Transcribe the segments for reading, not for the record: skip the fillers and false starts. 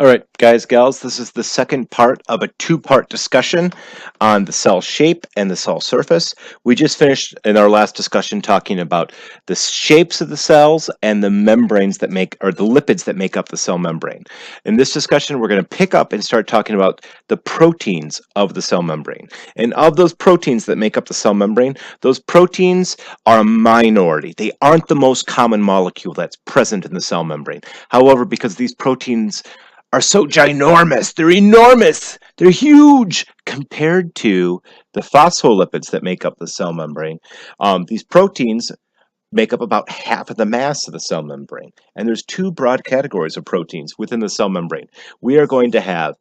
All right, guys, gals, this is the second part of a two-part discussion on the cell shape and the cell surface. We just finished in our last discussion talking about the shapes of the cells and the membranes that make, or the lipids that make up the cell membrane. In this discussion, we're going to pick up and start talking about the proteins of the cell membrane. And of those proteins that make up the cell membrane, those proteins are a minority. They aren't the most common molecule that's present in the cell membrane. However, because these proteins are so ginormous. They're enormous. They're huge compared to the phospholipids that make up the cell membrane. These proteins make up about half of the mass of the cell membrane. And there's two broad categories of proteins within the cell membrane. We are going to have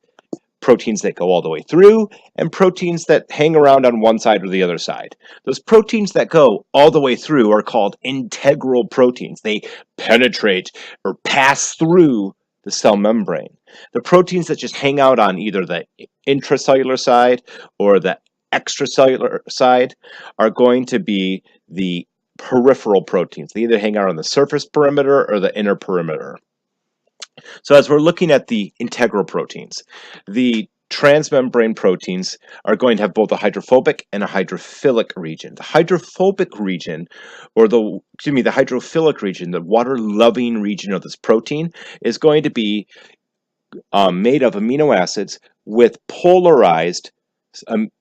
proteins that go all the way through and proteins that hang around on one side or the other side. Those proteins that go all the way through are called integral proteins. They penetrate or pass through the cell membrane. The proteins that just hang out on either the intracellular side or the extracellular side are going to be the peripheral proteins. They either hang out on the surface perimeter or the inner perimeter. So as we're looking at the integral proteins, the transmembrane proteins are going to have both a hydrophobic and a hydrophilic region. The hydrophobic region, or the hydrophilic region, the water-loving region of this protein, is going to be made of amino acids with polarized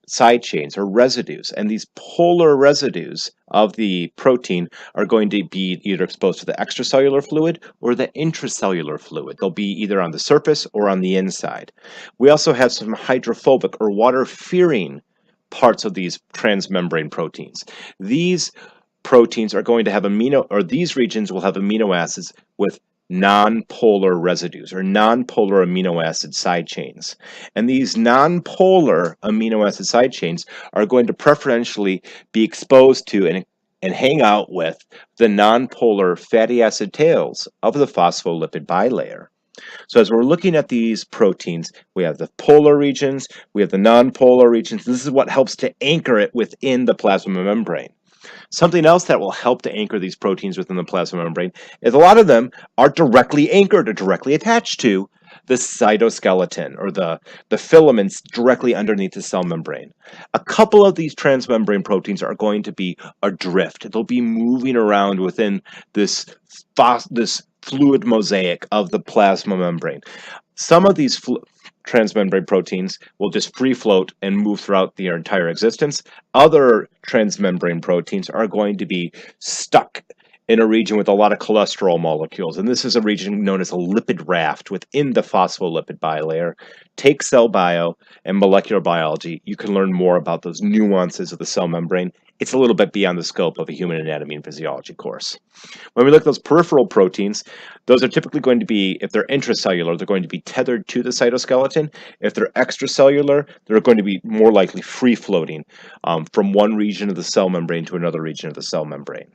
side chains or residues, and these polar residues of the protein are going to be either exposed to the extracellular fluid or the intracellular fluid. They'll be either on the surface or on the inside. We also have some hydrophobic or water-fearing parts of these transmembrane proteins. These proteins are going to have these regions will have amino acids with non-polar residues or non-polar amino acid side chains. And these non-polar amino acid side chains are going to preferentially be exposed to and hang out with the non-polar fatty acid tails of the phospholipid bilayer. So as we're looking at these proteins, we have the polar regions, we have the non-polar regions. This is what helps to anchor it within the plasma membrane. Something else that will help to anchor these proteins within the plasma membrane is a lot of them are directly anchored or directly attached to the cytoskeleton or the filaments directly underneath the cell membrane. A couple of these transmembrane proteins are going to be adrift. They'll be moving around within this fluid mosaic of the plasma membrane. Some of these transmembrane proteins will just free float and move throughout their entire existence. Other transmembrane proteins are going to be stuck in a region with a lot of cholesterol molecules, and this is a region known as a lipid raft within the phospholipid bilayer. Take cell bio and molecular biology. You can learn more about those nuances of the cell membrane. It's a little bit beyond the scope of a human anatomy and physiology course. When we look at those peripheral proteins, those are typically going to be, if they're intracellular, they're going to be tethered to the cytoskeleton. If they're extracellular, they're going to be more likely free-floating from one region of the cell membrane to another region of the cell membrane.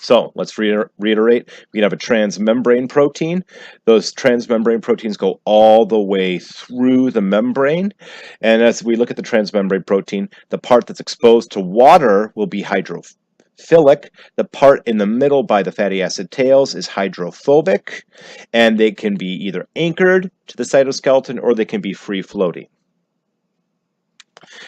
So let's reiterate. We can have a transmembrane protein. Those transmembrane proteins go all the way through the membrane. And as we look at the transmembrane protein, the part that's exposed to water will be hydrophilic. The part in the middle by the fatty acid tails is hydrophobic. And they can be either anchored to the cytoskeleton or they can be free floating.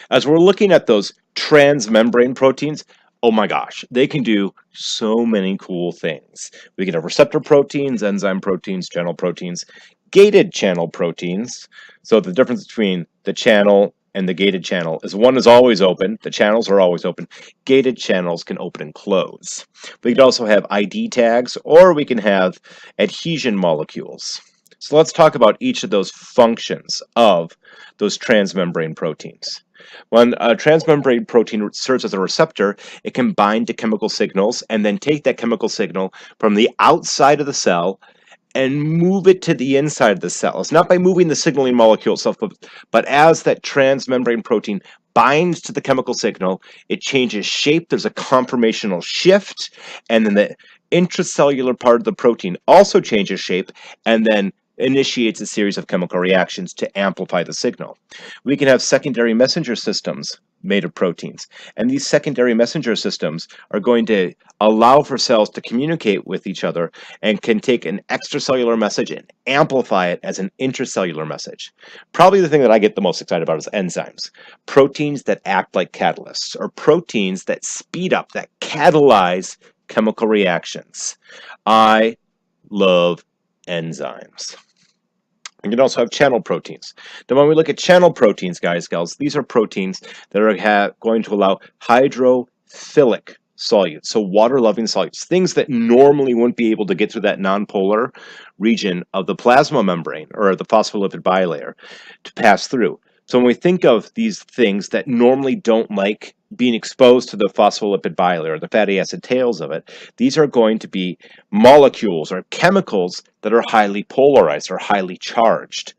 As we're looking at those transmembrane proteins, oh my gosh, they can do so many cool things. We can have receptor proteins, enzyme proteins, channel proteins, gated channel proteins. So the difference between the channel and the gated channel is one is always open, the channels are always open. Gated channels can open and close. We can also have ID tags, or we can have adhesion molecules. So let's talk about each of those functions of those transmembrane proteins. When a transmembrane protein serves as a receptor, it can bind to chemical signals and then take that chemical signal from the outside of the cell and move it to the inside of the cell. It's not by moving the signaling molecule itself, but as that transmembrane protein binds to the chemical signal, it changes shape. There's a conformational shift, and then the intracellular part of the protein also changes shape, and then initiates a series of chemical reactions to amplify the signal. We can have secondary messenger systems made of proteins, and these secondary messenger systems are going to allow for cells to communicate with each other and can take an extracellular message and amplify it as an intracellular message. Probably the thing that I get the most excited about is enzymes, proteins that act like catalysts, or proteins that speed up, that catalyze chemical reactions. I love enzymes. You can also have channel proteins. Now, when we look at channel proteins, guys, gals, these are proteins that are going to allow hydrophilic solutes, so water-loving solutes, things that normally wouldn't be able to get through that nonpolar region of the plasma membrane or the phospholipid bilayer to pass through. So when we think of these things that normally don't like being exposed to the phospholipid bilayer, the fatty acid tails of it, these are going to be molecules or chemicals that are highly polarized or highly charged.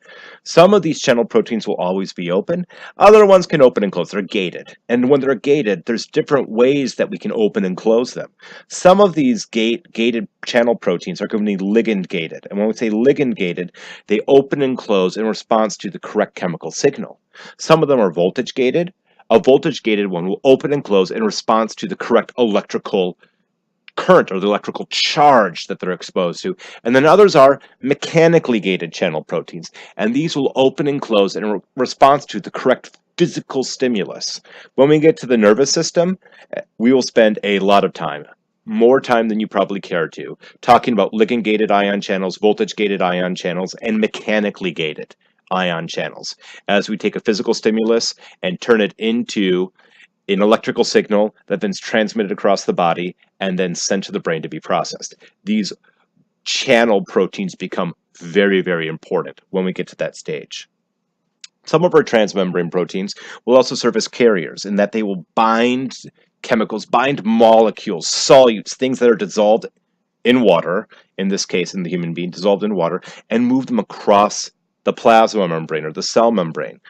Some of these channel proteins will always be open. Other ones can open and close. They're gated. And when they're gated, there's different ways that we can open and close them. Some of these gated channel proteins are going to be ligand gated. And when we say ligand gated, they open and close in response to the correct chemical signal. Some of them are voltage gated. A voltage gated one will open and close in response to the correct electrical current or the electrical charge that they're exposed to. And then others are mechanically gated channel proteins, and these will open and close in response to the correct physical stimulus. When we get to the nervous system, we will spend a lot of time, more time than you probably care to, talking about ligand gated ion channels, voltage gated ion channels, and mechanically gated ion channels as we take a physical stimulus and turn it into an electrical signal that then is transmitted across the body and then sent to the brain to be processed. These channel proteins become very, very important when we get to that stage. Some of our transmembrane proteins will also serve as carriers in that they will bind chemicals, bind molecules, solutes, things that are dissolved in water, in this case in the human being, dissolved in water, and move them across the plasma membrane or the cell membrane.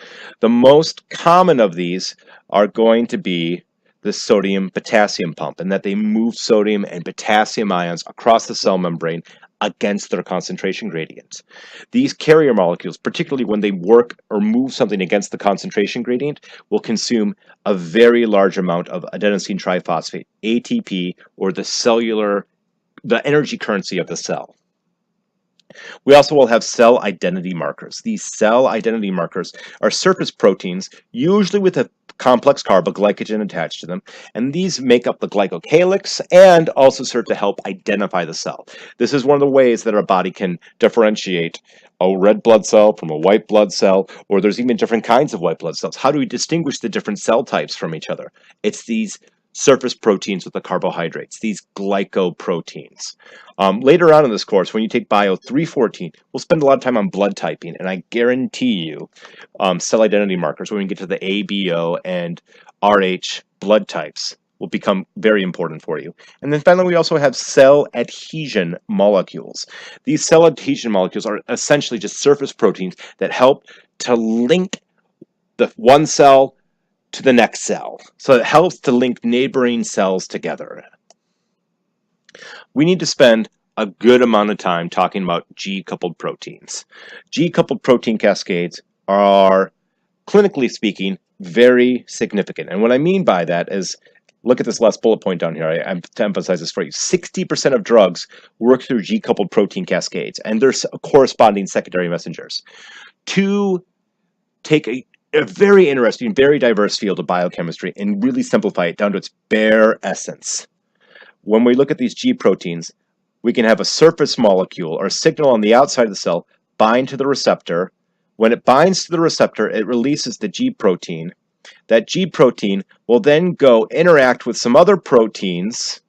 The most common of these are going to be the sodium-potassium pump, and that they move sodium and potassium ions across the cell membrane against their concentration gradient. These carrier molecules, particularly when they work or move something against the concentration gradient, will consume a very large amount of adenosine triphosphate, ATP, or the energy currency of the cell. We also will have cell identity markers. These cell identity markers are surface proteins, usually with a complex carboglycogen attached to them, and these make up the glycocalyx and also serve to help identify the cell. This is one of the ways that our body can differentiate a red blood cell from a white blood cell, or there's even different kinds of white blood cells. How do we distinguish the different cell types from each other? It's these surface proteins with the carbohydrates, these glycoproteins. Later on in this course, when you take Bio 314, we'll spend a lot of time on blood typing, and I guarantee you cell identity markers, when we get to the ABO and RH blood types, will become very important for you. And then finally, we also have cell adhesion molecules. These cell adhesion molecules are essentially just surface proteins that help to link the one cell to the next cell. So it helps to link neighboring cells together. We need to spend a good amount of time talking about G-coupled proteins. G-coupled protein cascades are, clinically speaking, very significant. And what I mean by that is, look at this last bullet point down here. I have to emphasize this for you. 60% of drugs work through G-coupled protein cascades, and there's corresponding secondary messengers. To take a very interesting, very diverse field of biochemistry and really simplify it down to its bare essence. When we look at these G proteins, we can have a surface molecule or a signal on the outside of the cell bind to the receptor. When it binds to the receptor, it releases the G protein. That G protein will then go interact with some other proteins,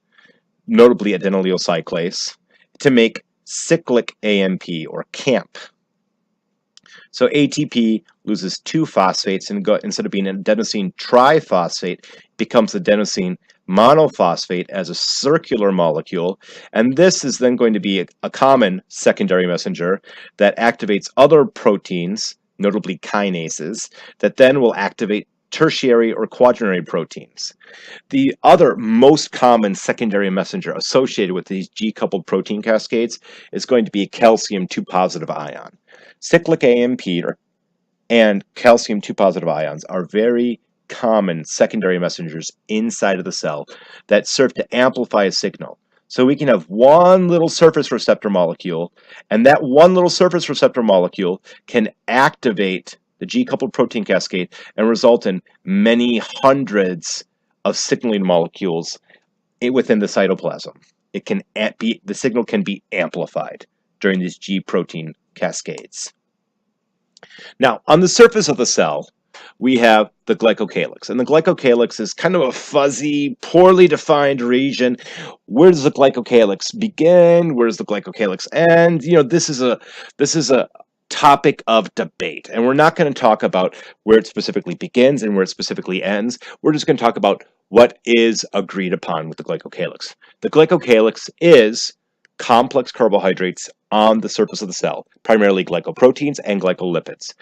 notably adenylyl cyclase, to make cyclic AMP or CAMP. So ATP loses two phosphates and instead of being an adenosine triphosphate, it becomes adenosine monophosphate as a circular molecule. And this is then going to be a common secondary messenger that activates other proteins, notably kinases, that then will activate tertiary or quaternary proteins. The other most common secondary messenger associated with these G-coupled protein cascades is going to be a calcium 2 positive ion. Cyclic AMP and calcium 2 positive ions are very common secondary messengers inside of the cell that serve to amplify a signal. So we can have one little surface receptor molecule, and that one little surface receptor molecule can activate the G-coupled protein cascade and result in many hundreds of signaling molecules within the cytoplasm. It can be, the signal can be amplified during these G protein cascades. Now, on the surface of the cell, we have the glycocalyx, and the glycocalyx is kind of a fuzzy, poorly defined region. Where does the glycocalyx begin? Where does the glycocalyx end? You know, this is a topic of debate, and we're not going to talk about where it specifically begins and where it specifically ends. We're just going to talk about what is agreed upon with the glycocalyx. The glycocalyx is complex carbohydrates on the surface of the cell, primarily glycoproteins and glycolipids.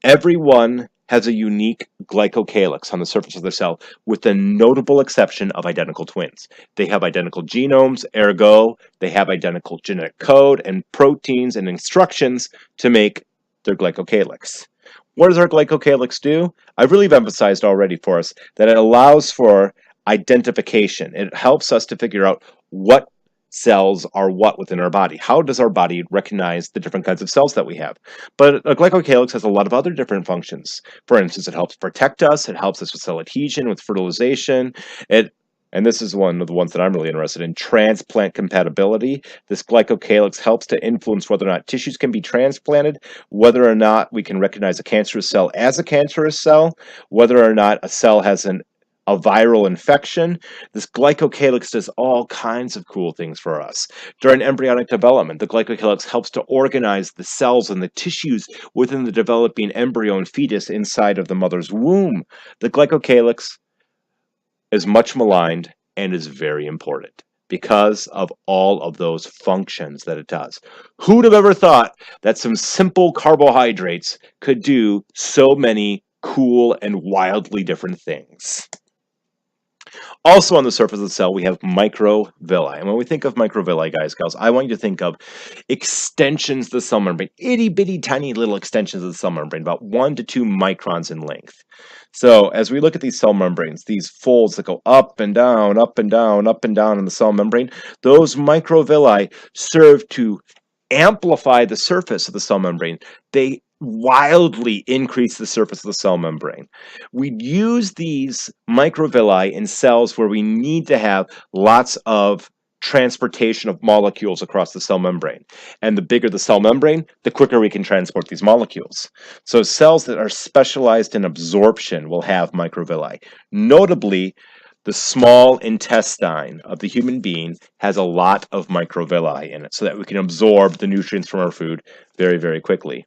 Everyone has a unique glycocalyx on the surface of the cell, with the notable exception of identical twins. They have identical genomes, ergo, they have identical genetic code and proteins and instructions to make their glycocalyx. What does our glycocalyx do? I've really emphasized already for us that it allows for identification. It helps us to figure out what cells are what within our body. How does our body recognize the different kinds of cells that we have? But a glycocalyx has a lot of other different functions. For instance, it helps protect us, it helps us with cell adhesion, with fertilization, and this is one of the ones that I'm really interested in, transplant compatibility. This glycocalyx helps to influence whether or not tissues can be transplanted, whether or not we can recognize a cancerous cell as a cancerous cell, whether or not a cell has a viral infection. This glycocalyx does all kinds of cool things for us. During embryonic development, the glycocalyx helps to organize the cells and the tissues within the developing embryo and fetus inside of the mother's womb. The glycocalyx is much maligned and is very important because of all of those functions that it does. Who'd have ever thought that some simple carbohydrates could do so many cool and wildly different things? Also on the surface of the cell, we have microvilli. And when we think of microvilli, guys, gals, I want you to think of extensions of the cell membrane, itty-bitty tiny little extensions of the cell membrane, about 1 to 2 microns in length. So as we look at these cell membranes, these folds that go up and down, up and down, up and down in the cell membrane, those microvilli serve to amplify the surface of the cell membrane. They wildly increase the surface of the cell membrane. We use these microvilli in cells where we need to have lots of transportation of molecules across the cell membrane. And the bigger the cell membrane, the quicker we can transport these molecules. So cells that are specialized in absorption will have microvilli. Notably, the small intestine of the human being has a lot of microvilli in it so that we can absorb the nutrients from our food very, very quickly.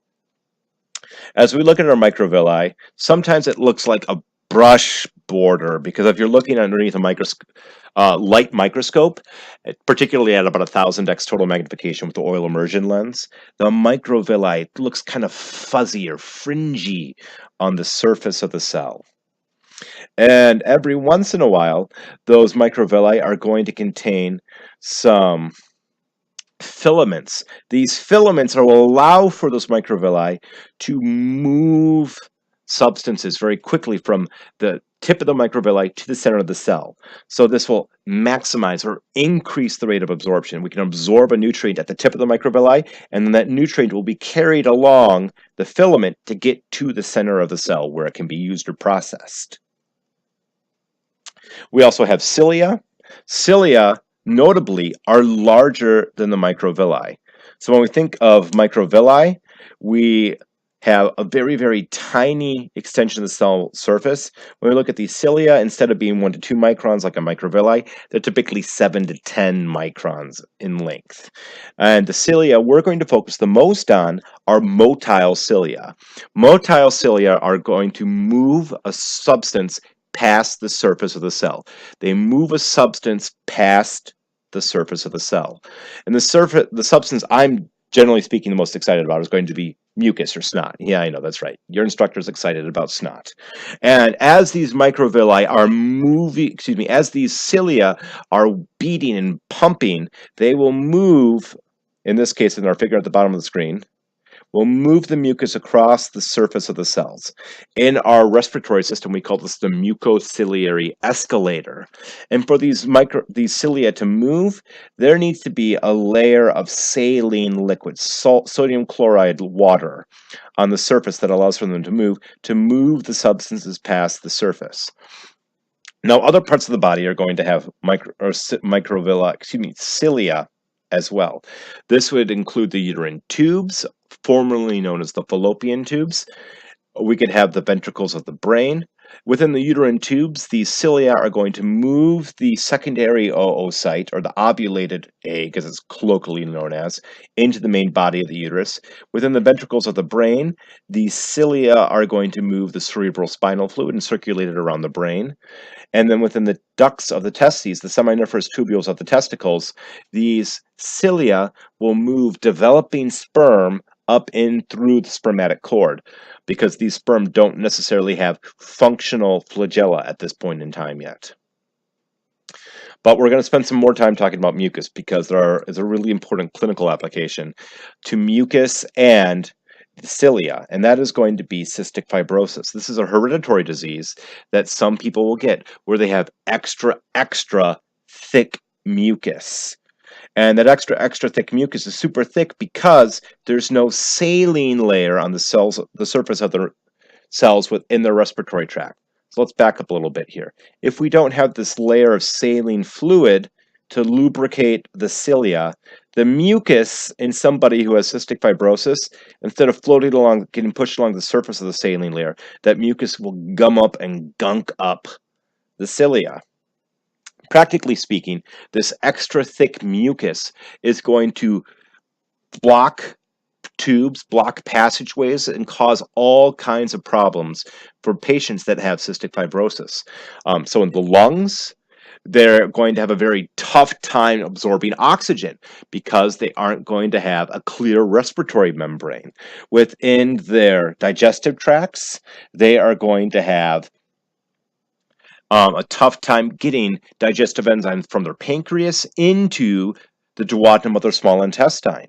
As we look at our microvilli, sometimes it looks like a brush border, because if you're looking underneath a light microscope, particularly at about 1000x total magnification with the oil immersion lens, the microvilli looks kind of fuzzy or fringy on the surface of the cell. And every once in a while, those microvilli are going to contain some filaments. These filaments will allow for those microvilli to move substances very quickly from the tip of the microvilli to the center of the cell. So this will maximize or increase the rate of absorption. We can absorb a nutrient at the tip of the microvilli, and then that nutrient will be carried along the filament to get to the center of the cell where it can be used or processed. We also have cilia. Cilia, notably, are larger than the microvilli. So when we think of microvilli, we have a very, very tiny extension of the cell surface. When we look at these cilia, instead of being 1 to 2 microns like a microvilli, they're typically 7 to 10 microns in length. And the cilia we're going to focus the most on are motile cilia. Motile cilia are going to move a substance past the surface of the cell. They move a substance past the surface of the cell. And the substance I'm generally speaking the most excited about is going to be Mucus or snot. Yeah, I know, that's right. Your instructor's excited about snot. And as these microvilli are moving, excuse me, as these cilia are beating and pumping, they will move, in this case in our figure at the bottom of the screen, will move the mucus across the surface of the cells. In our respiratory system, we call this the mucociliary escalator. And for these cilia to move, there needs to be a layer of saline liquid, sodium chloride water, on the surface that allows for them to move the substances past the surface. Now, other parts of the body are going to have cilia as well. This would include the uterine tubes, formerly known as the fallopian tubes. We could have the ventricles of the brain. Within the uterine tubes, these cilia are going to move the secondary oocyte, or the ovulated egg, as it's colloquially known as, into the main body of the uterus. Within the ventricles of the brain, these cilia are going to move the cerebral spinal fluid and circulate it around the brain. And then within the ducts of the testes, the seminiferous tubules of the testicles, these cilia will move developing sperm up in through the spermatic cord, because these sperm don't necessarily have functional flagella at this point in time yet. But we're going to spend some more time talking about mucus, because there is a really important clinical application to mucus and cilia, and that is going to be cystic fibrosis. This is a hereditary disease that some people will get, where they have extra thick mucus. And that extra thick mucus is super thick because there's no saline layer on the surface of the cells within the respiratory tract. So let's back up a little bit here. If we don't have this layer of saline fluid to lubricate the cilia, the mucus in somebody who has cystic fibrosis, instead of floating along, getting pushed along the surface of the saline layer, that mucus will gum up and gunk up the cilia. Practically speaking, this extra thick mucus is going to block tubes, block passageways, and cause all kinds of problems for patients that have cystic fibrosis. So in the lungs, they're going to have a very tough time absorbing oxygen because they aren't going to have a clear respiratory membrane. Within their digestive tracts, they are going to have a tough time getting digestive enzymes from their pancreas into the duodenum of their small intestine.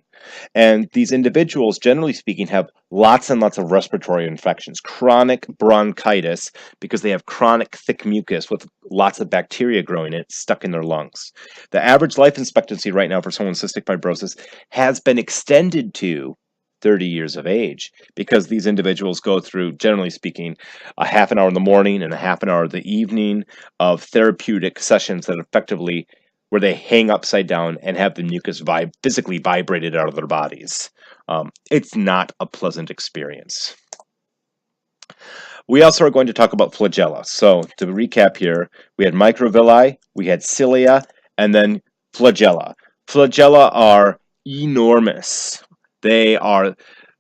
And these individuals, generally speaking, have lots and lots of respiratory infections, chronic bronchitis, because they have chronic thick mucus with lots of bacteria growing in it, stuck in their lungs. The average life expectancy right now for someone with cystic fibrosis has been extended to 30 years of age, because these individuals go through, generally speaking, a half an hour in the morning and a half an hour in the evening of therapeutic sessions that effectively, where they hang upside down and have the mucus physically vibrated out of their bodies. It's not a pleasant experience. We also are going to talk about flagella. So to recap here, we had microvilli, we had cilia, and then flagella. Flagella are enormous. They are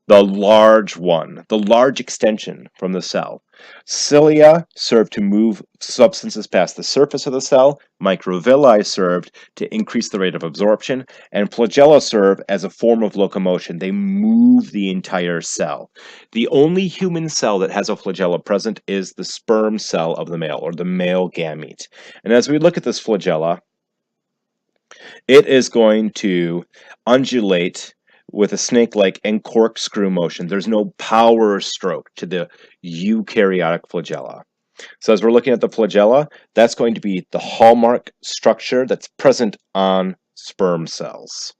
the large one, the large extension from the cell. Cilia serve to move substances past the surface of the cell, microvilli served to increase the rate of absorption, and flagella serve as a form of locomotion. They move the entire cell. The only human cell that has a flagella present is the sperm cell of the male, or the male gamete. And as we look at this flagella, it is going to undulate with a snake-like and corkscrew motion. There's no power stroke to the eukaryotic flagella. So as we're looking at the flagella, that's going to be the hallmark structure that's present on sperm cells.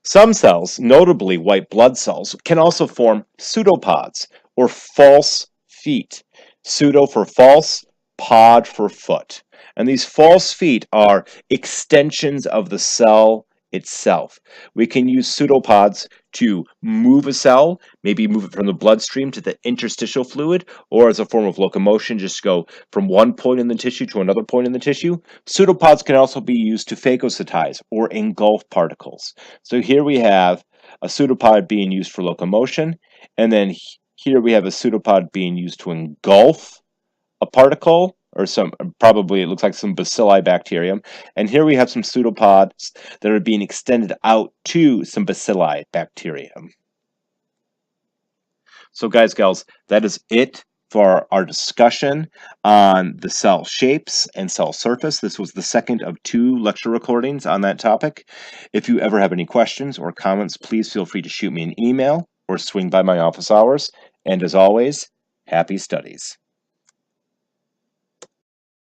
Some cells, notably white blood cells, can also form pseudopods, or false feet. Pseudo for false, pod for foot. And these false feet are extensions of the cell itself. We can use pseudopods to move a cell, maybe move it from the bloodstream to the interstitial fluid, or as a form of locomotion, just go from one point in the tissue to another point in the tissue. Pseudopods can also be used to phagocytize or engulf particles. So here we have a pseudopod being used for locomotion, and then here we have a pseudopod being used to engulf a particle, or probably it looks like some bacilli bacterium. And here we have some pseudopods that are being extended out to some bacilli bacterium. So guys, gals, that is it for our discussion on the cell shapes and cell surface. This was the second of 2 lecture recordings on that topic. If you ever have any questions or comments, please feel free to shoot me an email or swing by my office hours. And as always, happy studies.